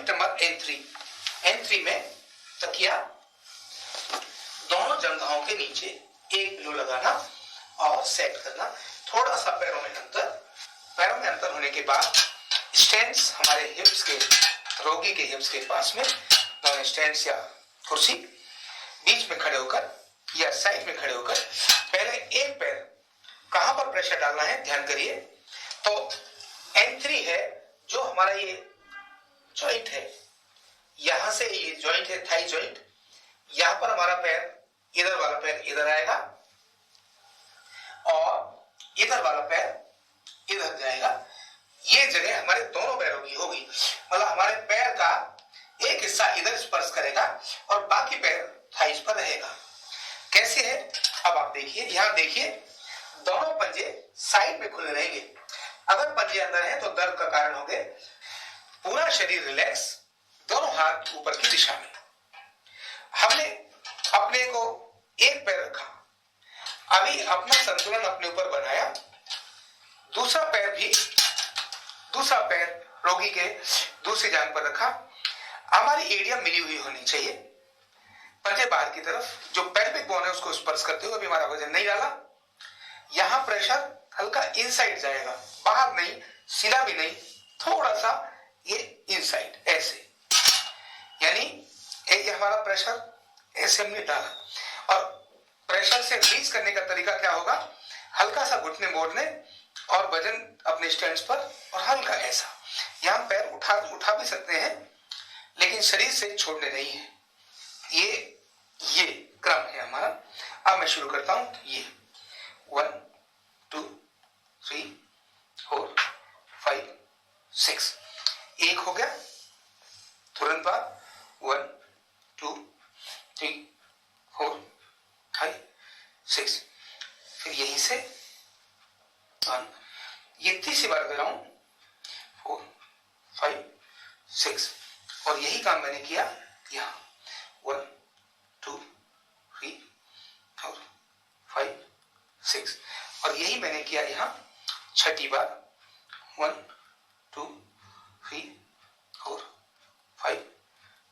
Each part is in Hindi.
पॉइंट नंबर N3 में तकिया दोनों जंघाओं के नीचे 1 पिलो लगाना और सेट करना। थोड़ा सा पैरों में अंतर होने के बाद स्टैंड्स हमारे हिप्स के, रोगी के हिप्स के पास में दोनों स्टैंड्स या कुर्सी बीच में खड़े होकर या साइड में खड़े होकर पहले एक पैर कहां पर प्रेशर डालना है ध्यान करिए। तो N3 है जो हमारा ये जॉइंट है, यहां से ये जॉइंट है थाई जॉइंट, यहां पर हमारा पैर, इधर वाला पैर इधर आएगा और इधर वाला पैर इधर जाएगा। ये जगह हमारे दोनों पैरों की होगी, मतलब हमारे पैर का एक हिस्सा इधर स्पर्श करेगा और बाकी पैर थाइस पर रहेगा। कैसे है अब आप देखिए, यहां देखिए दोनों पंजे साइड में खुले रहेंगे। अगर पंजे अंदर हैं तो दर्द का कारण होंगे। पूरा शरीर रिलैक्स, दोनों हाथ ऊपर की दिशा में। हमने अपने को एक पैर रखा, अभी अपना संतुलन अपने ऊपर बनाया। दूसरा पैर रोगी के दूसरी जांघ पर रखा। हमारी एड़ियां मिली हुई होनी चाहिए, पंजे बाहर की तरफ, जो पेल्विक बोन है उसको स्पर्श करते हुए। अभी हमारा वजन नहीं डाला, यहां प्रेशर हल्का इनसाइड जाएगा, बाहर नहीं, सीधा भी नहीं, थोड़ा सा ये इनसाइड ऐसे, यानी ये हमारा प्रेशर ऐसे हमने डाला। और प्रेशर से रिलीज करने का तरीका क्या होगा, हल्का सा घुटने मोड़ने और वजन अपने स्टैंड्स पर और हल्का ऐसा। यहां पैर उठा भी सकते हैं लेकिन शरीर से छोड़ने नहीं है। ये क्रम है हमारा। अब मैं शुरू करता हूं। ये 1 2 3 4 5 6 एक हो गया, तुरंत बाद 1 2 3 4 5 6, फिर यहीं से 1, ये तीसरी बार कर रहा हूं, 4 5 6, और यही काम मैंने किया यहां 1 2 3 4 5 6, और यही मैंने किया यहां छठी बार 1 2 3 4 5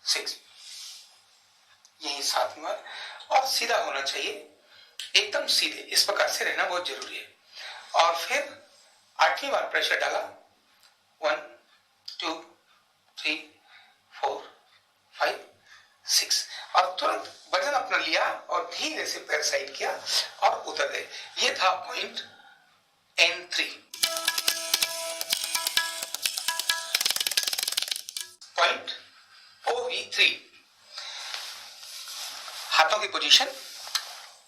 6, यही 7वीं बार। और सीधा होना चाहिए, एकदम सीधे, इस प्रकार से रहना बहुत जरूरी है। और फिर 8वीं बार प्रेशर डाला 1 2 3 4 5 6, और तुरंत वजन अपना लिया और धीरे से पैर साइड किया और उतर गए। ये था पॉइंट N3। पॉइंट OV3, हाथों की पोजीशन।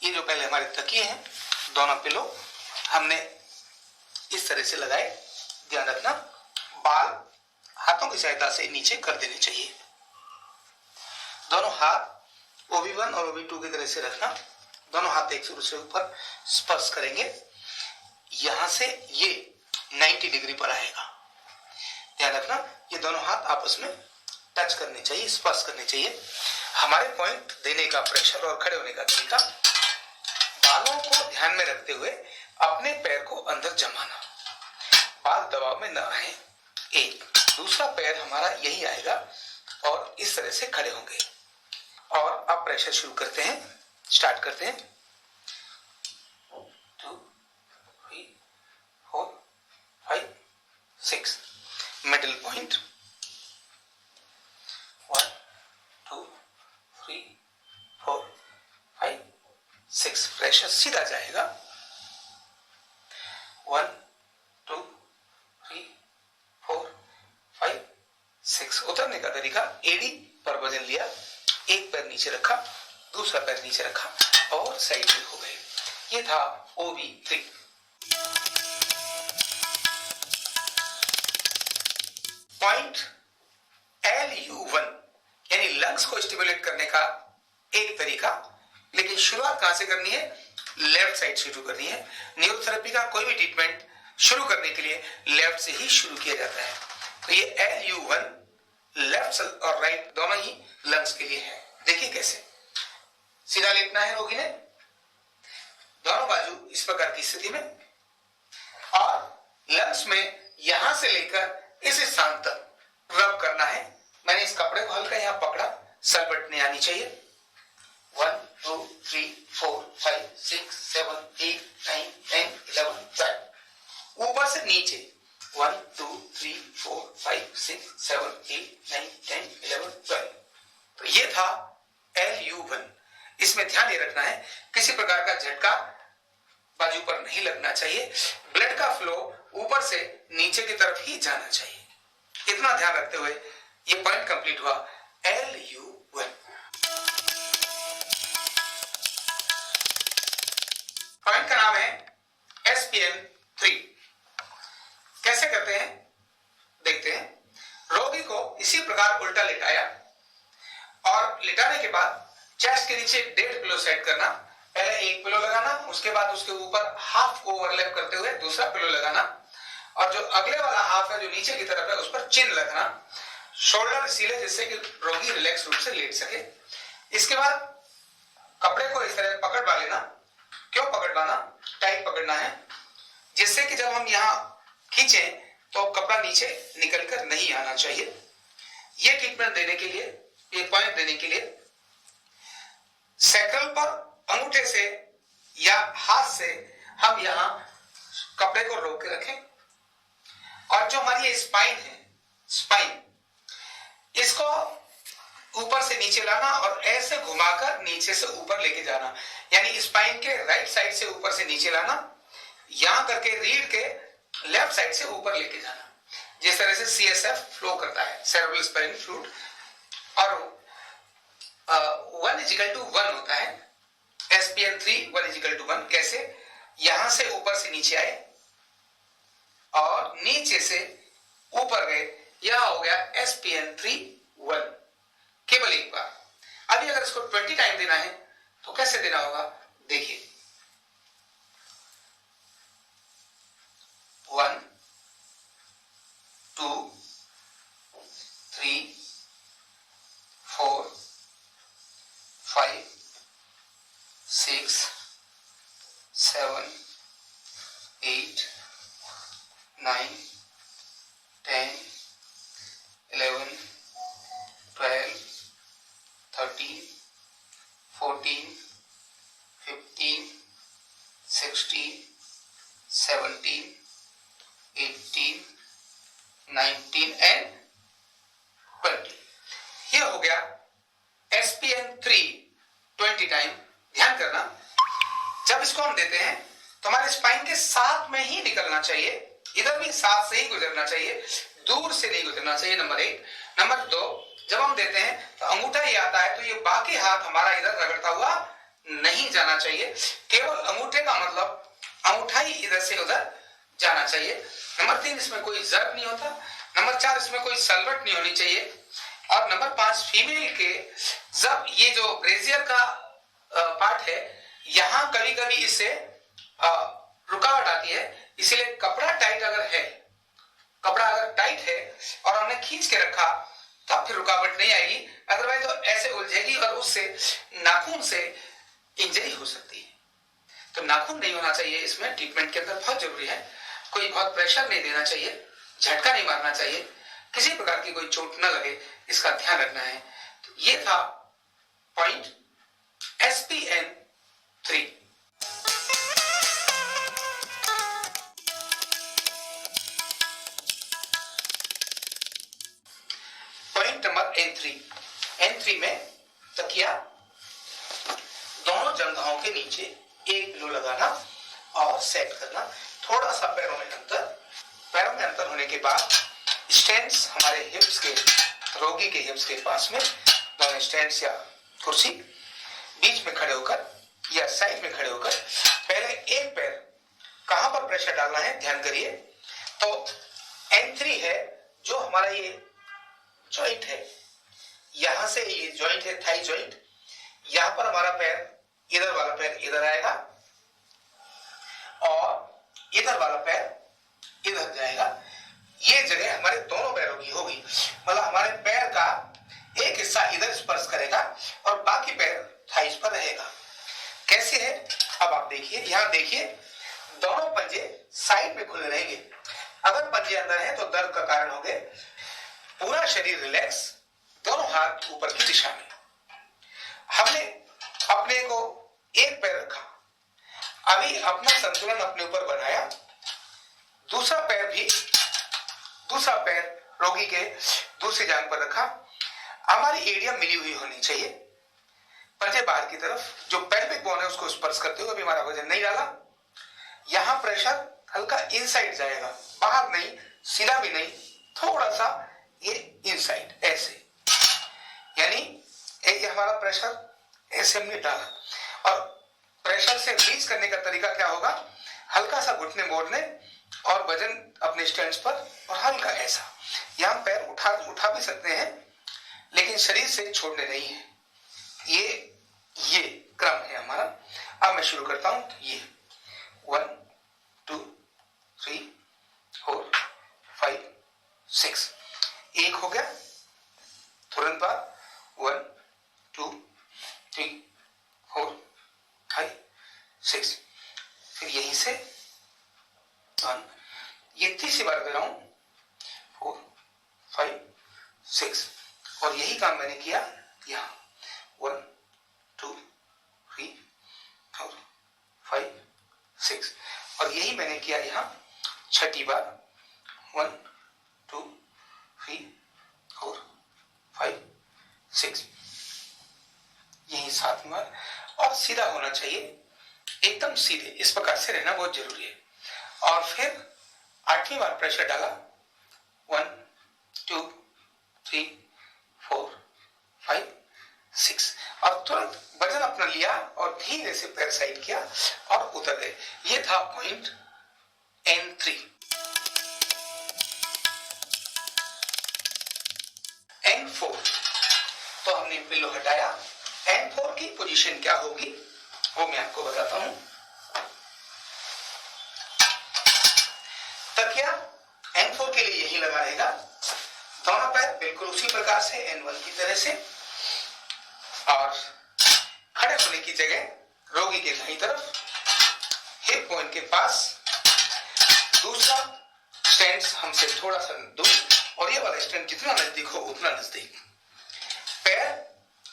ये जो पहले हमारे तकिए हैं, दोनों पिलो हमने इस तरह से लगाए। ध्यान रखना, बाल हाथों की सहायता से नीचे कर देने चाहिए। दोनों हाथ OV1 और OV2 की तरह से रखना। दोनों हाथ एक दूसरे के ऊपर स्पर्श करेंगे। यहां से ये 90 डिग्री पर आएगा। ध्यान रखना, ये दोनों हाथ आपस में टच करने चाहिए, स्पर्श करने चाहिए। हमारे पॉइंट देने का प्रेशर और खड़े होने का तरीका, बालों को ध्यान में रखते हुए अपने पैर को अंदर जमाना, बाल दबाव में न आए। एक दूसरा पैर हमारा यही आएगा और इस तरह से खड़े होंगे। और अब प्रेशर शुरू करते हैं, स्टार्ट करते हैं। 2 3 4 5 6, मिडिल पॉइंट 1 2 3 4 5 6, प्रेशर सीधा जाएगा 1 2 3 4 5 6। उतरने का तरीका, एड़ी पर वजन लिया, एक पैर नीचे रखा, दूसरा पैर नीचे रखा और साइड में हो गए। ये था OV3। पॉइंट LU1, यानी लंग्स को स्टिमुलेट करने का एक तरीका, लेकिन शुरुआत कहां से करनी है, लेफ्ट साइड से शुरू करनी है। न्यूरोथेरेपी का कोई भी ट्रीटमेंट शुरू करने के लिए लेफ्ट से ही शुरू किया जाता है। तो ये LU1 लेफ्ट और राइट दोनों ही लंग्स के लिए है। देखिए कैसे, सीधा लेटना है रोगी ने, दोनों बाजू इस प्रकार की स्थिति में, और लंग्स में यहां से लेकर इस स्थान तक रब करना है। मैंने इस कपड़े को हल्का यहाँ पकड़ा, सलबटने आनी चाहिए। 1 2 3 4 5 6 7 8 9 10 11 12 ऊपर से नीचे 1 2 3 4 5 6 7 8 9 10 11 12। तो ये था LU1। इसमें ध्यान ये रखना है किसी प्रकार का झटका बाजू पर नहीं लगना चाहिए, ब्लड का फ्लो ऊपर से नीचे की तरफ ही जाना चाहिए। इतना ध्यान रखते हुए ये पॉइंट कंप्लीट हुआ LU1। पॉइंट का नाम है SPN3। कैसे करते हैं देखते हैं। रोगी को इसी प्रकार उल्टा लिटाया और लिटाने के बाद चेस्ट के नीचे 1.5 पिलो सेट करना। पहले 1 पिलो लगाना, उसके बाद उसके ऊपर हाफ को ओवरलैप करते हुए दूसरा पिलो लगाना और जो अगले वाला हाफ है जो नीचे की तरफ है उस पर चिन रखना, शोल्डर सीधे जिससे कि रोगी रिलैक्स रूप से लेट सके। इसके बाद कपड़े को इस तरह पकड़ पा लेना। क्यों पकड़ पाना? टाइट पकड़ना है जिससे कि जब हम यहाँ खींचे तो कपड़ा नीचे निकलकर नहीं आना चाहिए। ये ट्रीटमेंट देने के लिए, ये पॉइंट देने के लिए सैकल पर अंगूठे से या हाथ से हम यहाँ कपड़े को रोक के रखें और जो हमारी ये स्पाइन है, स्पाइन इसको ऊपर से नीचे लाना और ऐसे घुमाकर नीचे से ऊपर लेके जाना, यानी स्पाइन के राइट साइड से ऊपर से नीचे लाना, यहां करके रीढ़ के लेफ्ट साइड से ऊपर लेके जाना। जिस तरह से CSF फ्लो करता है, सेरेब्रल स्पाइनल फ्लूइड, और 1:1 होता है। SPN3 1:1। कैसे? यहां से ऊपर से नीचे आए और नीचे से ऊपर गए, यह हो गया SPN3 1। केवल एक बार। अभी अगर इसको 20 टाइम देना है तो कैसे देना होगा देखिए। 1 2 3 4 5 6 7 8 9 10 11 12 13 14 15 16 17 18 19 एंड 20। ये हो गया SPN3 20 टाइम। ध्यान करना, जब इसको हम देते हैं तो हमारे स्पाइन के साथ में ही निकलना चाहिए, इधर भी साथ से ही गुजरना चाहिए, दूर से नहीं गुजरना चाहिए। नंबर 1। नंबर 2, जब हम देते हैं तो अंगूठा ये आता है तो ये बाकी हाथ हमारा इधर रगड़ता हुआ नहीं जाना चाहिए, केवल अंगूठे का मतलब अंगूठा ही इधर से उधर जाना चाहिए। नंबर 3, इसमें कोई जर्ब नहीं होता। नंबर 4, इसमें कोई सलवट नहीं होनी चाहिए। और नंबर 5, फीमेल के जब ये जो ब्रेजियर का पार्ट है यहाँ कभी कभी इससे रुकावट आती है, इसीलिए कपड़ा टाइट अगर है, कपड़ा अगर टाइट है और हमने खींच के रखा तब फिर रुकावट नहीं आएगी, अदरवाइज तो ऐसे उलझेगी और उससे नाखून से इंजरी हो सकती है। तो नाखून नहीं होना चाहिए इसमें, ट्रीटमेंट के अंदर बहुत जरूरी है। कोई बहुत प्रेशर नहीं देना चाहिए, झटका नहीं मारना चाहिए, किसी प्रकार की कोई चोट न लगे, इसका ध्यान रखना है। तो ये था point SPN3। Point number N3 में तकिया दोनों जंघों के नीचे 1 पिलो लगाना और सेट करना। थोड़ा सा पैरों में अंतर होने के बाद स्टैंड्स हमारे हिप्स के, रोगी के हिप्स के पास में दोनों स्टैंड्स या कुर्सी, बीच में खड़े होकर या साइड में खड़े होकर पहले एक पैर कहां पर प्रेशर डालना है ध्यान करिए। तो N3 है जो हमारा ये जॉइंट है, यहां से ये जॉइंट है थाई जॉइंट, यहां पर हमारा पैर, इधर वाला पैर इधर आएगा और इधर वाला पैर इधर जाएगा। ये जगह हमारे दोनों पैरों की होगी, मतलब हमारे पैर का एक हिस्सा इधर स्पर्श करेगा और बाकी पैर थाइस पर रहेगा। कैसे है अब आप देखिए, यहां देखिए दोनों पंजे साइड में खुले रहेंगे। अगर पंजे अंदर है तो दर्द का कारण होंगे। पूरा शरीर रिलैक्स, दोनों हाथ ऊपर की दिशा में। हमने अपने को एक पैर रखा, अभी अपना संतुलन अपने ऊपर बनाया, दूसरा पैर रोगी के दूसरी जांघ पर रखा। हमारी एड़ियां मिली हुई होनी चाहिए, पंजे बाहर की तरफ, जो पेल्विक बोन है उसको स्पर्श करते हुए अभी हमारा वजन नहीं डाला। यहां प्रेशर हल्का इनसाइड जाएगा, बाहर नहीं, सीधा भी नहीं, थोड़ा सा ये इनसाइड ऐसे, यानी ये हमारा प्रेशर ऐसे हमने डाला। और प्रेशर से रिलीज करने का तरीका क्या होगा, हल्का सा घुटने मोड़ने और वजन अपने स्टैंड पर, और हल्का ऐसा। यहां पैर उठा भी सकते हैं, लेकिन शरीर से छोड़ने नहीं है। ये क्रम है हमारा। अब मैं शुरू करता हूं। ये 1 2 3 4 5 6, एक हो गया। तुरंत बाद 1 2 3 4 5 6, फिर यहीं से 1, ये तीसरी बार कर रहा हूं, 4 5 6, और यही काम मैंने किया यहां 1 2 3 4 5 6, और यही मैंने किया यहां छठी बार 1 2 3 4 5 6, यही 7 बार। और सीधा होना चाहिए, एकदम सीधे, इस प्रकार से रहना बहुत जरूरी है। और फिर 8वीं बार प्रेशर डाला 1 2 3 4 5 6, और तुरंत वजन अपना लिया और धीरे से पैर साइड किया और उतर गए। ये था पॉइंट N3। N4 तो हमने पिल्लो हटाया। N4 की पोजीशन क्या होगी वो मैं आपको बताता हूं। तकिया N4 के लिए यही लगा रहेगा, दोनों पैर बिल्कुल उसी प्रकार से N1 की तरह से, और खड़े होने की जगह रोगी के दाईं तरफ, हिप पॉइंट के पास, दूसरा स्टैंड हमसे थोड़ा सा दूर, और ये वाला स्टैंड जितना नजदीक हो उतना नजदीक। पैर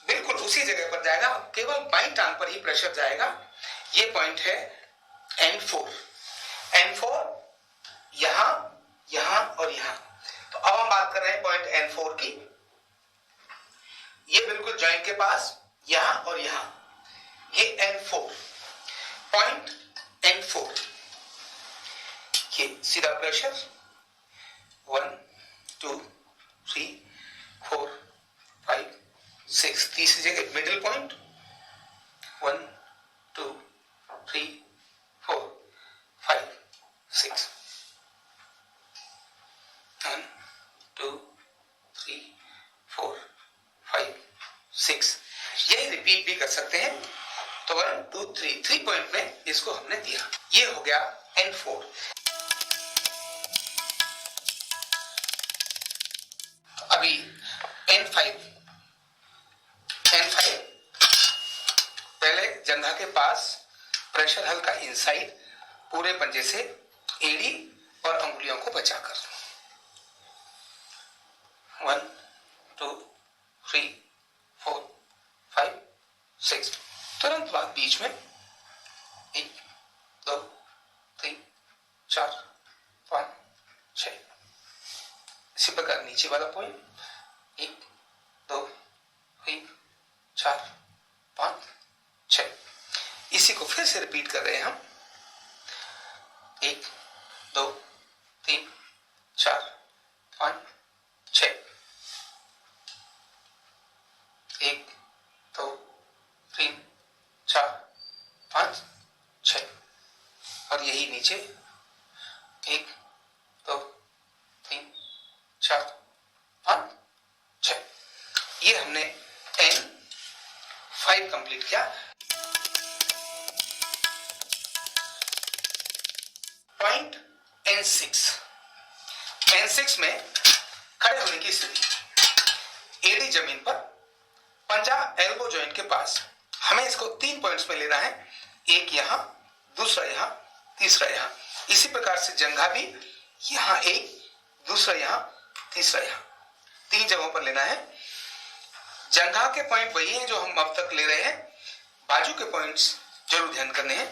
बिल्कुल उसी जगह पर जाएगा, केवल बाईं टांग पर ही प्रेशर जाएगा। ये पॉइंट है N4। N4 यहां, यहां और यहां। तो अब हम बात कर रहे हैं पॉइंट N4 की। ये बिल्कुल जॉइंट के पास, यहां और यहां, ये N4 पॉइंट। N4 ये सीधा प्रेशर 1 2 3 4 5 6, तीसरी जगह मिडिल पॉइंट 1 2 3 4 5 6, 1 2 3 4 5 6, यही रिपीट भी कर सकते हैं। तो 1 2 3 पॉइंट में इसको हमने दिया। ये हो गया N4। अभी N5 पहले जंघा के पास प्रेशर हल्का इनसाइड, पूरे पंजे से एड़ी और अंगुलियों को बचाकर 1 2 3 4 5 6, तुरंत बाद बीच में 1 2 3 4 5 6, इसी प्रकार नीचे वाला पॉइंट 1 2 3 4 5 6, इसी को फिर से रिपीट कर रहे हैं हम। 1 2 3 4 5 6, 1 2 3 4 5 6, और यही नीचे 1 2 3 4 5 6। ये हमने N5 कंप्लीट किया। पॉइंट N6 में खड़े होने की स्थिति, एड़ी जमीन पर, पंजा एल्बो जॉइंट के पास। हमें इसको 3 पॉइंट्स में लेना है, एक यहां, दूसरा यहां, तीसरा यहां। इसी प्रकार से जंघा भी यहां एक, दूसरा यहां, तीसरा यहां, 3 जगहों पर लेना है। जंघा के पॉइंट वही है जो हम अब तक ले रहे हैं, बाजू के पॉइंट्स जरूर ध्यान करने हैं।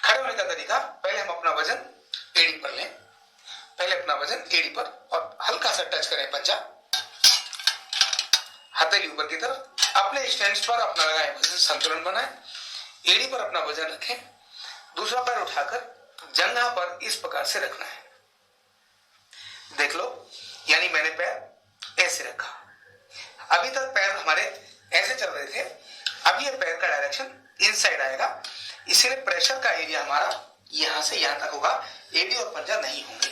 खड़े होने का तरीका, पहले हम अपना वजन एड़ी पर लें, पहले अपना वजन एड़ी पर और हल्का सा टच करें पंजा, हथेली ऊपर की तरफ, अपने स्टैंड पर अपना लगाएं वजन, संतुलन बनाएं, एड़ी पर अपना वजन रखें, दूसरा पैर उठाकर जंघा पर इस प्रकार से रखना है। देख लो, यानी मैंने पैर ऐसे रखा। अभी तक पैर हमारे ऐसे चल रहे थे, अब ये पैर का डायरेक्शन इनसाइड आएगा, इसीलिए प्रेशर का एरिया हमारा यहां से यहां तक होगा, एडी और पंजा नहीं होंगे,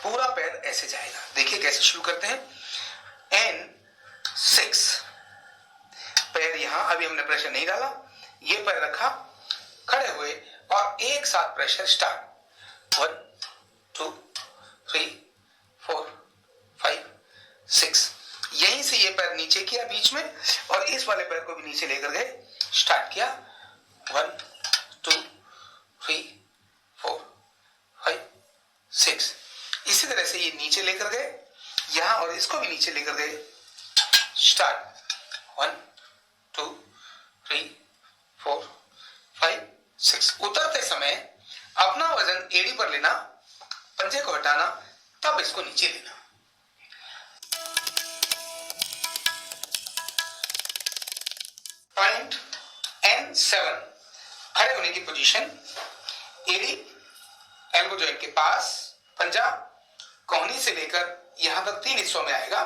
पूरा पैर ऐसे जाएगा। देखिए कैसे शुरू करते हैं। N6, पैर यहां, अभी हमने प्रेशर नहीं डाला, ये पैर रखा, खड़े हुए और एक साथ प्रेशर स्टार्ट। 1 2 3 4 5 6, यहीं से ये पैर नीचे किया बीच में और इस वाले पैर को भी नीचे लेकर गए, स्टार्ट किया 1 2 3 4 5 6। इसी तरह से ये नीचे लेकर गए यहां और इसको भी नीचे लेकर गए, स्टार्ट 1 2 3 4 5 6। उतरते समय अपना वजन एड़ी पर लेना, पंजे को हटाना, तब इसको नीचे लेना। पॉइंट N7, खड़े होने की पोजीशन, एड़ी एल्बो जॉइंट के पास, पंजा कोहनी से लेकर यहां तक 3 हिस्सों में आएगा।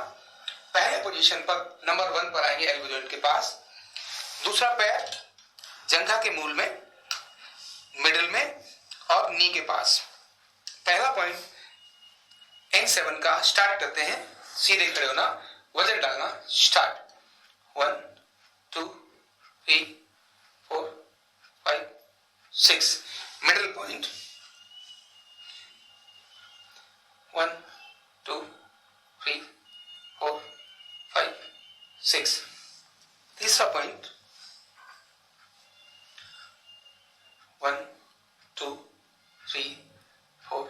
पहले पोजीशन पर नंबर 1 पर आएंगे एल्बो जॉइंट के पास, दूसरा पैर जंघा के मूल में, मिडिल में और नी के पास। पहला पॉइंट N7 का स्टार्ट करते हैं, सीधे खड़े होना, वजन डालना, स्टार्ट 1 2 3 4 5 6। Middle point 1 2 3 4 5 6। तीसरा पॉइंट 1 2 3 4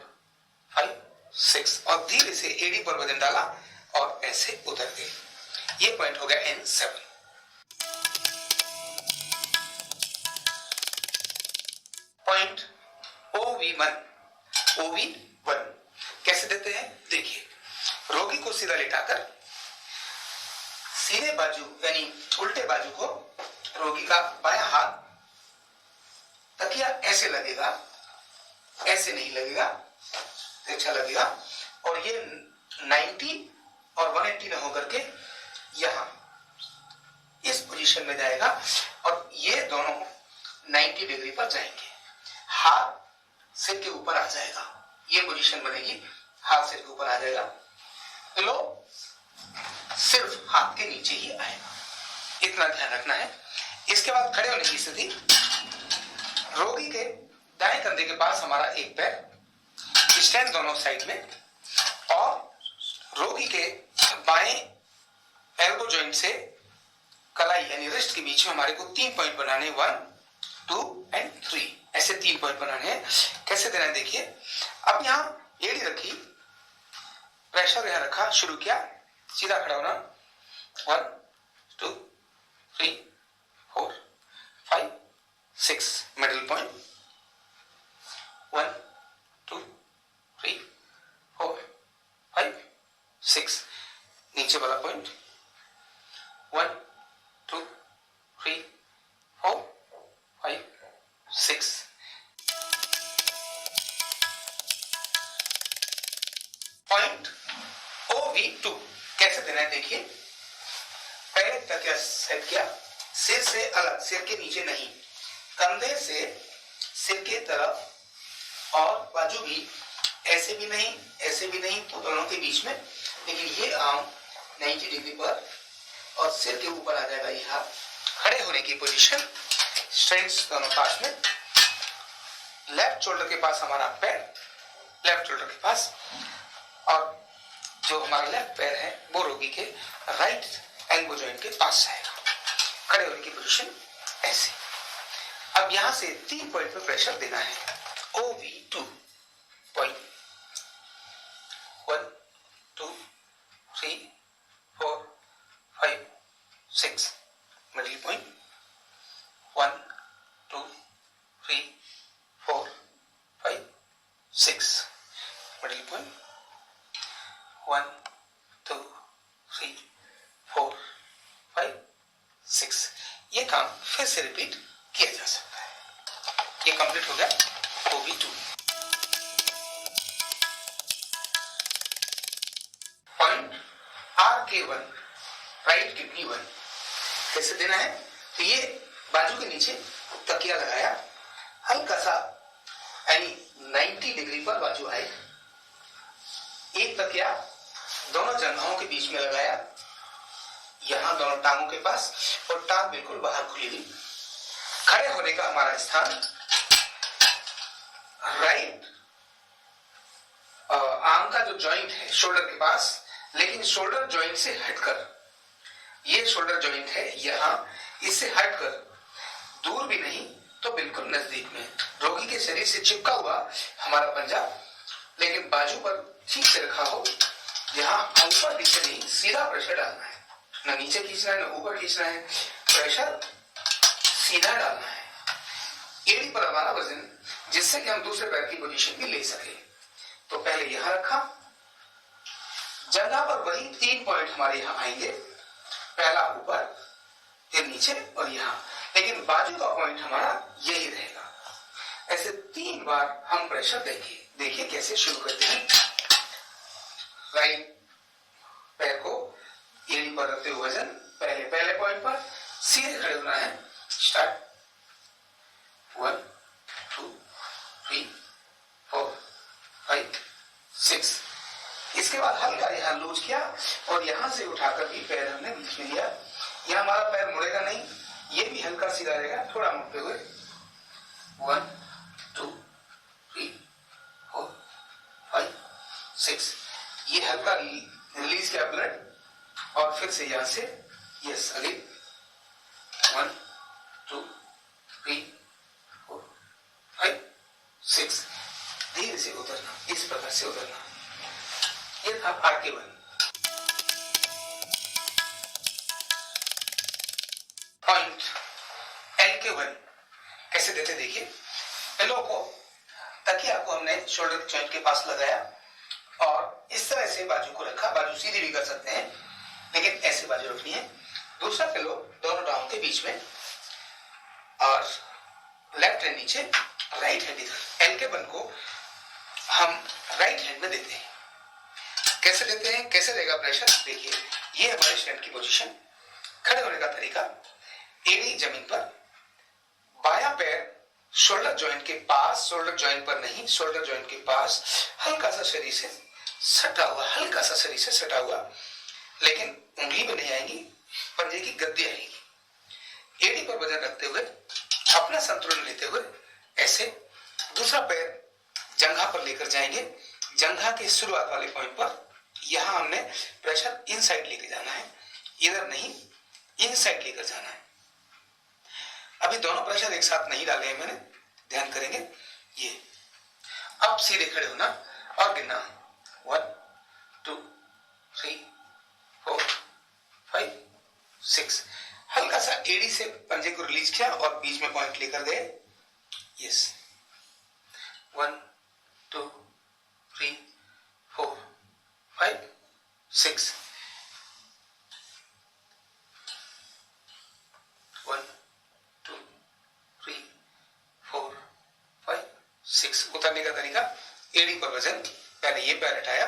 5 6 और धीरे से एड़ी पर वजन डाला और ऐसे उतर गए। ये पॉइंट हो गया N7। पॉइंट OV1, OV1 कैसे देते हैं देखिए। रोगी को सीधा लेटाकर सीधे बाजू यानी उल्टे बाजू को, रोगी का बायां हाथ तकिया ऐसे लगेगा, ऐसे नहीं लगेगा, अच्छा लगेगा, और ये 90 और 180 में होकर के यहां इस पोजीशन में जाएगा और ये दोनों 90 डिग्री पर जाएंगे, हाथ सिर के ऊपर आ जाएगा, ये पोजीशन बनेगी, हाथ सिर के ऊपर आ जाएगा, पिलो सिर्फ हाथ के नीचे ही आएगा, इतना ध्यान रखना है। इसके बाद खड़े होने की स्थिति, रोगी के दाएं कंधे के पास हमारा एक पैर, स्टैंड दोनों साइड में, और रोगी के बाएं एल्बो जॉइंट से कलाई यानी रिस्ट के बीच में हमारे को 3 पॉइंट बनाने, 1 2 और 3, ऐसे 3 पॉइंट बनाने हैं। कैसे देना है देखिए। अब यहां एड़ी रखी, प्रेशर यहां रखा, शुरू किया, सीधा खड़ा होना, 1 2 3 4 5 6। Middle point 1 2 3 4 5 6। नीचे वाला पॉइंट 1 2 3 4 5 6। पॉइंट OV2 कैसे देना है देखिए। पहले तकिया सेट किया, सिर से अलग, सिर के नीचे नहीं, कंधे से सिर के तरफ, और बाजू भी ऐसे भी नहीं, ऐसे भी नहीं, तो दोनों के बीच में, लेकिन ये आर्म 90 डिग्री पर और सिर के ऊपर आ जाएगा ये हाथ। खड़े होने की पोजीशन, स्ट्रेंथ्स दोनों पास में, लेफ्ट शोल्डर के पास हमारा पैर, लेफ्ट शोल्डर के पास, और जो हमारा लेफ्ट पैर है वो रोगी के राइट एल्बो जॉइंट के पास आएगा। खड़े होने की पोजीशन ऐसे। अब यहां से 3 पॉइंट पे प्रेशर देना है। OV2 point 1 2 3 4 5 6। 1 2 3 4 5 6। ये काम फिर से रिपीट किया जा सकता है। ये कंप्लीट हो गया OB2। Point RK1 right kidney 1 कैसे देना है? तो ये बाजू के नीचे तकिया लगाया, हल्का सा यानी 90 डिग्री पर बाजू आए, एक तकिया दोनों जंघों के बीच में लगाया, यहां दोनों टांगों के पास, और टांग बिल्कुल बाहर खुली हुई। खड़े होने का हमारा स्थान राइट आर्म का जो जॉइंट है शोल्डर के पास, लेकिन शोल्डर जॉइंट से हटकर, ये शोल्डर जॉइंट है यहां, इससे हटकर, दूर भी नहीं तो बिल्कुल नजदीक में, रोगी के शरीर से चिपका हुआ हमारा पंजा, लेकिन बाजू पर ठीक से रखा हो। यहाँ ऊपर नीचे नहीं, सीधा प्रेशर डालना है, ना नीचे खींचना है ना ऊपर खींचना है, प्रेशर सीधा डालना है एड़ी पर हमारा वजन, जिससे कि हम दूसरे पैर की पोजीशन भी ले सके। तो पहले यहां रखा, जगह पर वही 3 पॉइंट हमारे यहां आएंगे, पहला ऊपर, फिर नीचे और यहां, लेकिन बाजू का पॉइंट हमारा यही रहेगा। ऐसे 3 बार हम प्रेशर देंगे। देखिए कैसे शुरू करते हैं। राइट पैर को एड़ी पर रखते हुए वजन, पहले पॉइंट पर सीधे खड़े होना है। स्टार्ट 1 2 3 4 5 6। इसके बाद हल्का यहां लूज किया और यहां से उठाकर भी पैर हमने बीच में लिया। यहां हमारा पैर मुड़ेगा नहीं, ये भी हल्का सीधा रहेगा, थोड़ा मुड़ते हुए। 1 2 3 4 5 6। ये हल्का रिलीज किया ब्लड, और फिर से यहां से यस अगेन 1 2 3 4 5 6। धीरे से उतरना, इस प्रकार से उतरना। ये था RK1। पॉइंट LK1 कैसे देते देखिए। पिलो को, तकिया को हमने शोल्डर जॉइंट के पास लगाया और इस तरह से बाजू को रखा। बाजू सीधी भी कर सकते हैं, लेकिन ऐसे बाजू रखनी है। दूसरा पिलो दोनों टांगों के बीच में, और लेफ्ट हैंड नीचे, राइट हैंड इधर। LK1 को हम राइट हैंड में देते हैं। कैसे देते हैं, कैसे रहेगा प्रेशर देखिए। ये हमारे स्टैंड की पोजीशन। खड़े होने का तरीका, एड़ी जमीन पर, बायां पैर शोल्डर जॉइंट के पास, शोल्डर जॉइंट पर नहीं, शोल्डर जॉइंट के पास, हल्का सा शरीर से सटा हुआ, हल्का सा शरीर से सटा हुआ, लेकिन उंगली में नहीं आएगी, पंजे की गद्दी आएगी। एड़ी पर वजन रखते हुए, अपना संतुलन लेते हुए, ऐसे दूसरा पैर जंघा पर लेकर जाएंगे। जंघा के शुरुआत वाले पॉइंट पर यहां हमने प्रेशर इनसाइड लेकर जाना है, इधर नहीं, इनसाइड लेकर जाना है। अभी दोनों प्रेशर एक साथ नहीं डाले हैं मैंने, ध्यान करेंगे। ये अब सीधे खड़े होना और गिनना 1 2 3 4 5 6। हल्का सा एड़ी से पंजे को रिलीज किया और बीच में पॉइंट लेकर गए। यस 1 2 3 4 5 6। 1 2 3 4 5 6। उतरने का तरीका, एड़ी पर वजन, पहले ये पैर हटाया,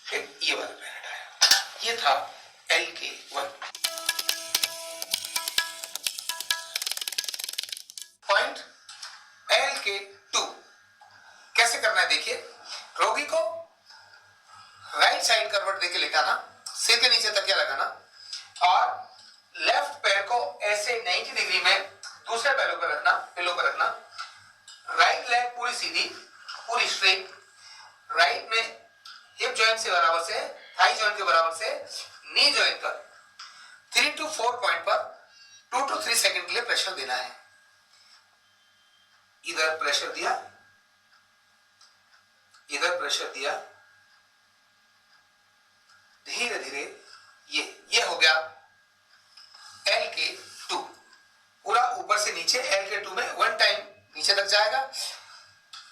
फिर ये वाला पैर हटाया। ये था LK1। पॉइंट LK2 कैसे करना है देखिए। रोगी को राइट साइड करवट देके लेटाना, सिर के नीचे तकिया लगाना, और लेफ्ट पैर को ऐसे 90 डिग्री में दूसरे पैरों पर रखना, पिलो पर रखना। राइट लेग पूरी सीधी, पूरी स्ट्रेट, राइट में हिप जॉइंट से बराबर से, थाई जॉइंट के बराबर से, नी जॉइंट पर 3 to 4 पॉइंट पर 2 to 3 सेकंड के लिए प्रेशर देना है। इधर प्रेशर दिया, इधर प्रेशर दिया, धीरे धीरे ये हो गया LK2। पूरा ऊपर से नीचे LK2 में 1 टाइम नीचे तक जाएगा,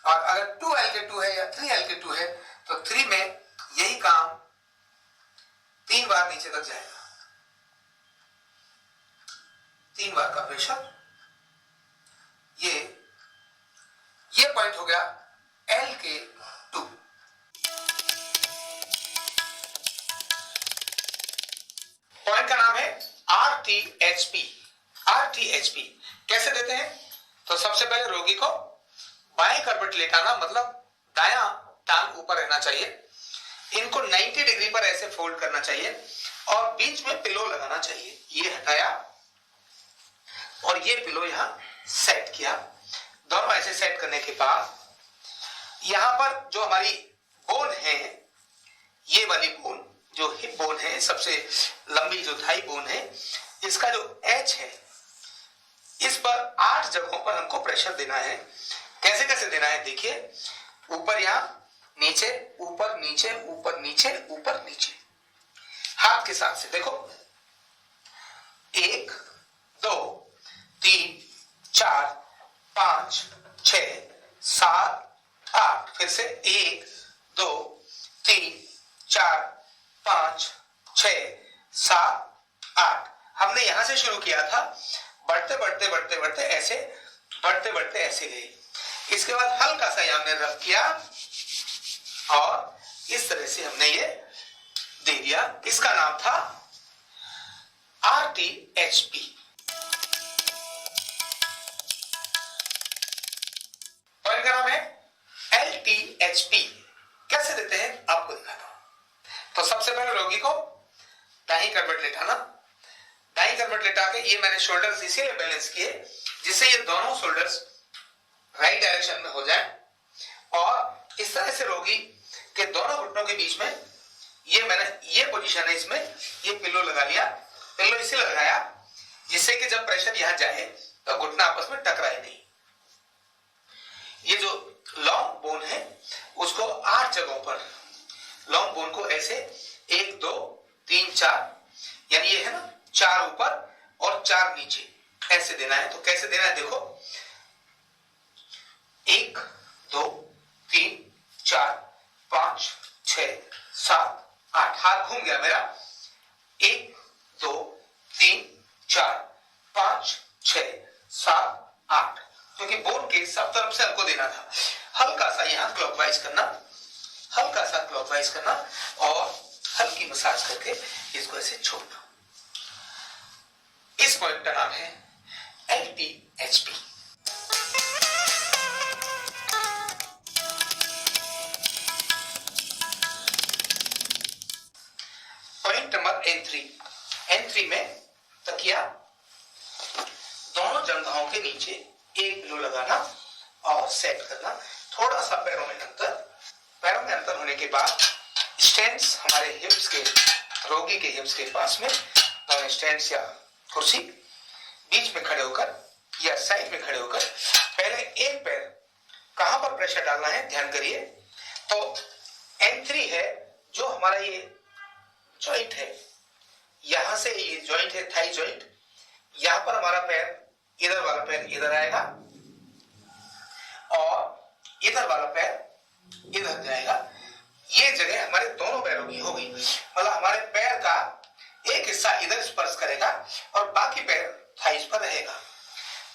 और अगर 2 LK2 है या 3 LK2 है तो 3 में यही काम बार नीचे तक जाएगा, 3 बार का प्रेशर। ये पॉइंट हो गया LK2। पॉइंट का नाम है RTHP। RTHP कैसे देते हैं? तो सबसे पहले रोगी को बाएं करवट लेटाना, मतलब दायां टांग ऊपर रहना चाहिए। इनको 90 डिग्री पर ऐसे फोल्ड करना चाहिए और बीच में पिलो लगाना चाहिए। ये हटाया और ये पिलो यहां सेट किया। दोनों ऐसे सेट करने के बाद यहां पर जो हमारी बोन है, ये वाली बोन जो हिप बोन है, सबसे लंबी जो थाई बोन है, इसका जो एच है, इस पर 8 जगहों पर हमको प्रेशर देना है। कैसे कैसे देना है देखिए, ऊपर यहां, नीचे, ऊपर नीचे, ऊपर नीचे, ऊपर नीचे, हाथ के साथ से देखो। 1 2 3 4 5 6 7 8, फिर से 1 2 3 4 5 6 7 8। हमने यहां से शुरू किया था, बढ़ते बढ़ते बढ़ते बढ़ते ऐसे, बढ़ते बढ़ते ऐसे गए। इसके बाद हल्का सा हमने रब किया और इस तरह से हमने ये दे दिया। इसका नाम था RTHP। पॉइंट का नाम है LTHP। कैसे देते हैं आपको दिखाता हूं। तो सबसे पहले रोगी को दाहिनी करवट लेटाना। दाहिनी करवट लेटा के ये मैंने शोल्डर्स इसीलिए बैलेंस किए जिससे ये दोनों शोल्डर्स राइट डायरेक्शन में हो जाए, और इस तरह से रोगी के दोनों घुटनों के बीच में ये पोजीशन है, इसमें ये पिलो लगा लिया। पिलो इसलिए लगाया जिससे कि जब प्रेशर यहां जाए तो घुटना आपस में टकराए नहीं। ये जो लॉन्ग बोन है उसको 8 जगहों पर, लॉन्ग बोन को ऐसे 1 2 3 4, यानी ये है ना 4 ऊपर और 4 नीचे, ऐसे देना है। तो कैसे देना है देखो, 1 2 3 4 5 6 7 8, हाथ घूम गया मेरा। 1 2 3 4 5 6 7 8, क्योंकि बोन के सब तरफ से हमको देना था। हल्का सा यहां क्लॉकवाइज करना, हल्का सा क्लॉकवाइज करना और हल्की मसाज करके इसको ऐसे छोड़ना। इस पॉइंट का नाम है LTHP। पॉइंट नंबर N3 में तकिया दोनों जंघाओं के नीचे एक पिलो लगाना और सेट करना। थोड़ा सा पैरों में अंतर होने के बाद स्टैंड्स हमारे हिप्स के, रोगी के हिप्स के पास में स्टैंड्स या कुर्सी, बीच में खड़े होकर या साइड में खड़े होकर पहले एक पैर कहां पर प्रेशर डालना है ध्यान करिए। तो N3 है जो हमारा ये जॉइंट है, यहां से ये जॉइंट है थाई जॉइंट, यहां पर हमारा पैर, इधर वाला पैर इधर आएगा और इधर वाला पैर इधर जाएगा। ये जगह हमारे दोनों पैरों की होगी, मतलब हमारे पैर का एक हिस्सा इधर स्पर्श करेगा और बाकी पैर थाइस पर रहेगा।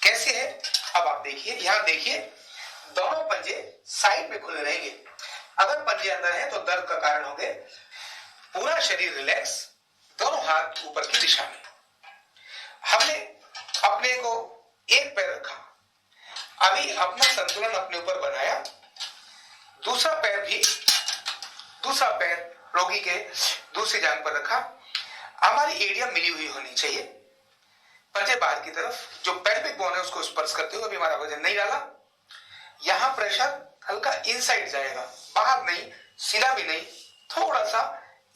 कैसे है अब आप देखिए, यहां देखिए दोनों पंजे साइड में खुले रहेंगे। अगर पंजे अंदर है तो दर्द का कारण होंगे। पूरा शरीर रिलैक्स, दोनों हाथ ऊपर की दिशा में। हमने अपने को एक पैर रखा, अभी अपना संतुलन अपने ऊपर बनाया। दूसरा पैर रोगी के दूसरी जांघ पर रखा। हमारी एरिया मिली हुई होनी चाहिए, पंजे बाहर की तरफ, जो पेल्विक बोन है उसको स्पर्श करते हुए। अभी हमारा वजन नहीं डाला, यहां प्रेशर हल्का इनसाइड जाएगा, बाहर नहीं, सीधा भी नहीं, थोड़ा सा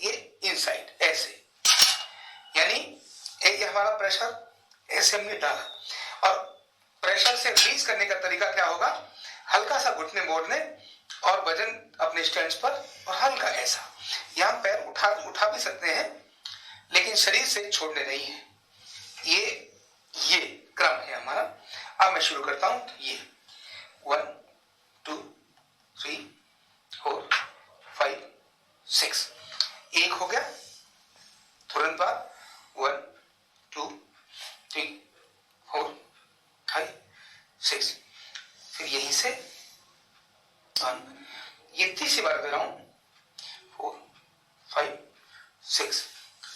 ये इनसाइड ऐसे, यानी ये हमारा प्रेशर ऐसे हमने डाला। और प्रेशर से रिलीज करने का तरीका क्या होगा, हल्का सा घुटने मोड़ने और वजन अपने स्टैंड्स पर, और हल्का ऐसा। यहां पैर उठा भी सकते हैं लेकिन शरीर से छोड़ने नहीं है। ये क्रम है हमारा। अब मैं शुरू करता हूं। ये 1 2 3 4 5 6, 1 हो गया, तुरंत बाद 1 2 3 4 5 6, फिर यहीं से 1, ये तीसरी बार कर रहा हूं 4 5 6,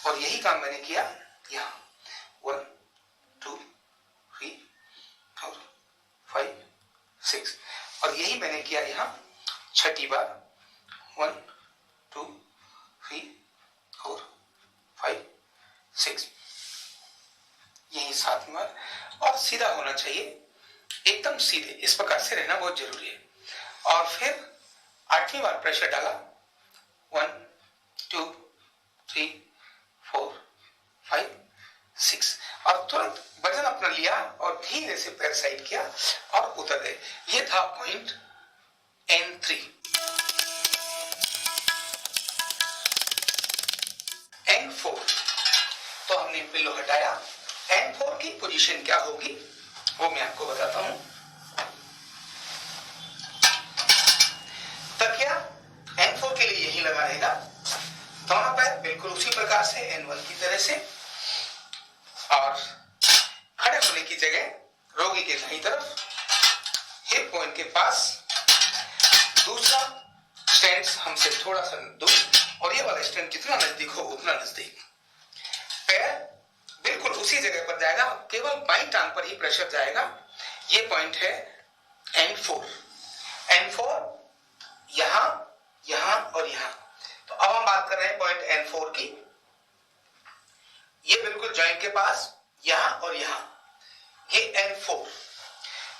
और यही काम मैंने किया यहाँ 1 2 3 4 5 6, और यही मैंने किया यहाँ छठी बार 1 2 3 4 5 6, यही 7वीं बार, और सीधा होना चाहिए, एकदम सीधे, इस प्रकार से रहना बहुत जरूरी है। और फिर 8वीं बार प्रेशर डाला 1 2 3 4 5 6, और तुरंत वजन अपना लिया और धीरे से पैर साइड किया और उतर गए। ये था पॉइंट N3। N4, तो हमने पिल्लो हटाया। N4 की पोजीशन क्या होगी वो मैं आपको बताता हूं। तकिया N4 के लिए यही लगा रहेगा, दोनों पैर बिल्कुल उसी प्रकार से N1 की तरह से, और खड़े होने की जगह रोगी के दाईं तरफ हिप पॉइंट के पास, दूसरा स्टैंड हमसे थोड़ा सा दूर, और ये वाला स्टैंड जितना नजदीक हो उतना नजदीक। पैर बिल्कुल उसी जगह पर जाएगा, केवल बाईं टांग पर ही प्रेशर जाएगा। ये पॉइंट है N4। N4 यहां, यहां और यहां। तो अब हम बात कर रहे हैं पॉइंट N4 की। ये बिल्कुल जॉइंट के पास, यहां और यहां, ये N4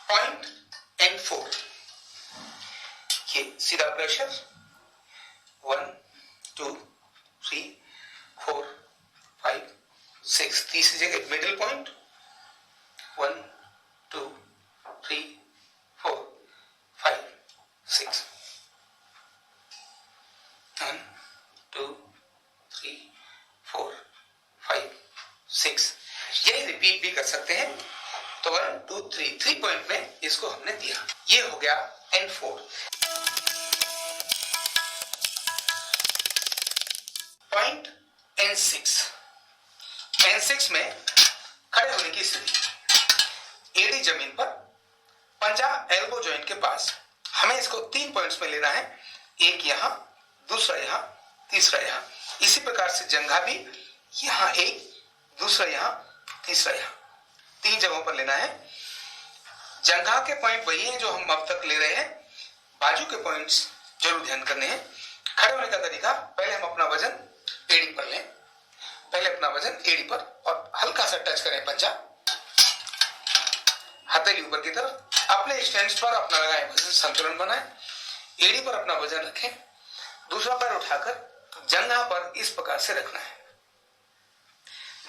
पॉइंट। N4 ये सीधा प्रेशर 1 2 3 4 5 6, तीसरी जगह मिडिल पॉइंट 1 2 3 4 5 6, 1 2 3 4 5 6, यही रिपीट भी कर सकते हैं। तो 1 2 3 पॉइंट में इसको हमने दिया। ये हो गया N4। Point N6। N6 में खड़े होने की स्थिति, एडी जमीन पर, पंजा एल्बो जॉइंट के पास। हमें इसको 3 पॉइंट्स में लेना है, एक यहां, दूसरा यहां, तीसरा यहां। इसी प्रकार से जंघा भी यहां एक, दूसरा यहां, तीसरा यहां, 3 जगहों पर लेना है। जंघा के पॉइंट वही है जो हम अब तक ले रहे हैं, बाजू के पॉइंट्स जरूर ध्यान करने हैं। खड़े होने का तरीका, पहले हम अपना वजन एडी पर लें, पहले अपना वजन एडी पर, और हल्का सा टच करें पंजा, हथेली ऊपर की तरफ, अपने स्टैंड पर अपना लगाए वजन संतुलन बनाए, एडी पर अपना वजन रखें, दूसरा पैर उठाकर जंघा पर इस प्रकार से रखना है।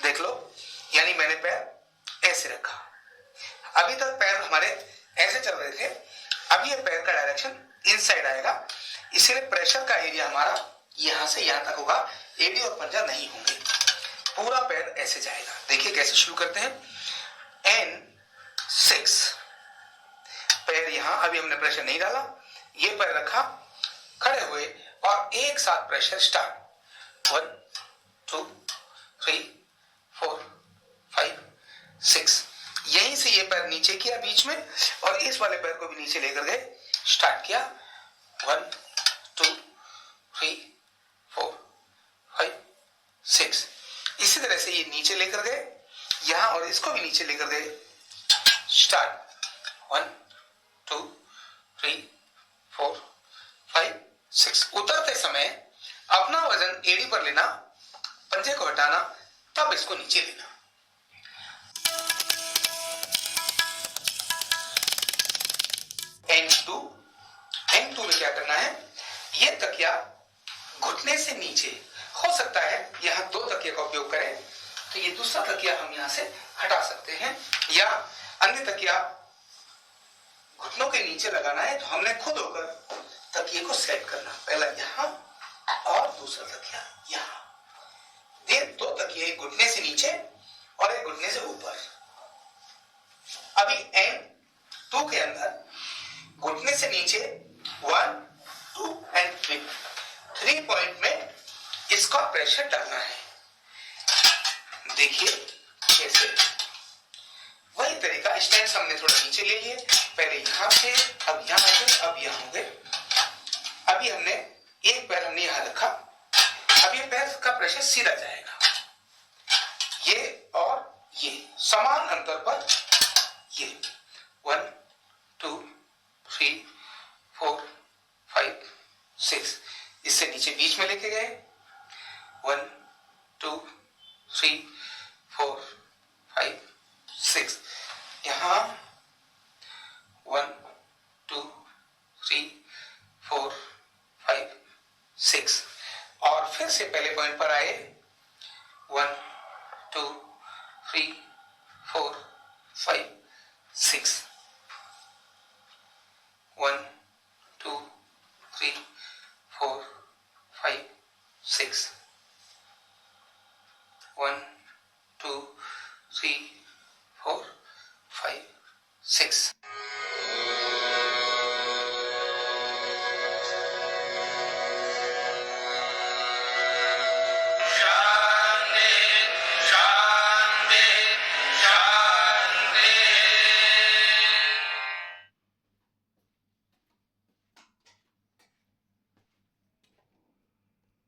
देख लो, यानी मैंने पैर ऐसे रखा। अभी तक पैर हमारे ऐसे चल रहे थे, अभी ये पैर का डायरेक्शन इनसाइड आएगा, इसलिए प्रेशर का एरिया हमारा यहां से यहां तक होगा, एडी और पंजा नहीं होंगे, पूरा पैर ऐसे जाएगा। देखिए कैसे शुरू करते हैं। N6, पैर यहां, अभी हमने प्रेशर नहीं डाला, ये पैर रखा, खड़े हुए और एक साथ प्रेशर स्टार्ट। 1 2 3 4 5 6, यहीं से ये पैर नीचे किया बीच में, और इस वाले पैर को भी नीचे लेकर गए, स्टार्ट किया 1 2 3 4 5 6। इसी तरह से ये नीचे लेकर गए यहां, और इसको भी नीचे लेकर गए, स्टार्ट 1 2 3 4 5 6। उतरते समय अपना वजन एडी पर लेना, पंजे को हटाना, तब इसको नीचे लेना। N2 में क्या करना है, ये तकिया घुटने से नीचे, हो सकता है यहां 2 तकिया का उपयोग करें, तो ये दूसरा तकिया हम यहां से हटा सकते हैं, या अन्य तकिया घुटनों के नीचे लगाना है तो हमने खुद होकर तकिए को सेट करना, पहला यहां और दूसरा तकिया यहां। 2 तकिए, एक घुटने से नीचे और एक घुटने से ऊपर। अभी N2 के अंदर घुटने से नीचे 1 2 और 3 पॉइंट में इसका प्रेशर डालना है। देखिए कैसे, वही तरीका, स्टैंड हमने थोड़ा नीचे ले लिए, पहले यहां से, अब यहां से, अब यहां हो गए। अभी हमने एक पैर हमने यहां रखा, अब ये पैर का प्रेशर सीधा जाएगा, ये और ये समान अंतर पर, ये 1 2 3 4 5 6, इससे नीचे बीच में लेके गए, 1 2 3 4 5 6, यहां 1 2 3 4 5 6, और फिर से पहले पॉइंट पर आए, 1 2 3 4 5 6, 1 2 3 4 5 6,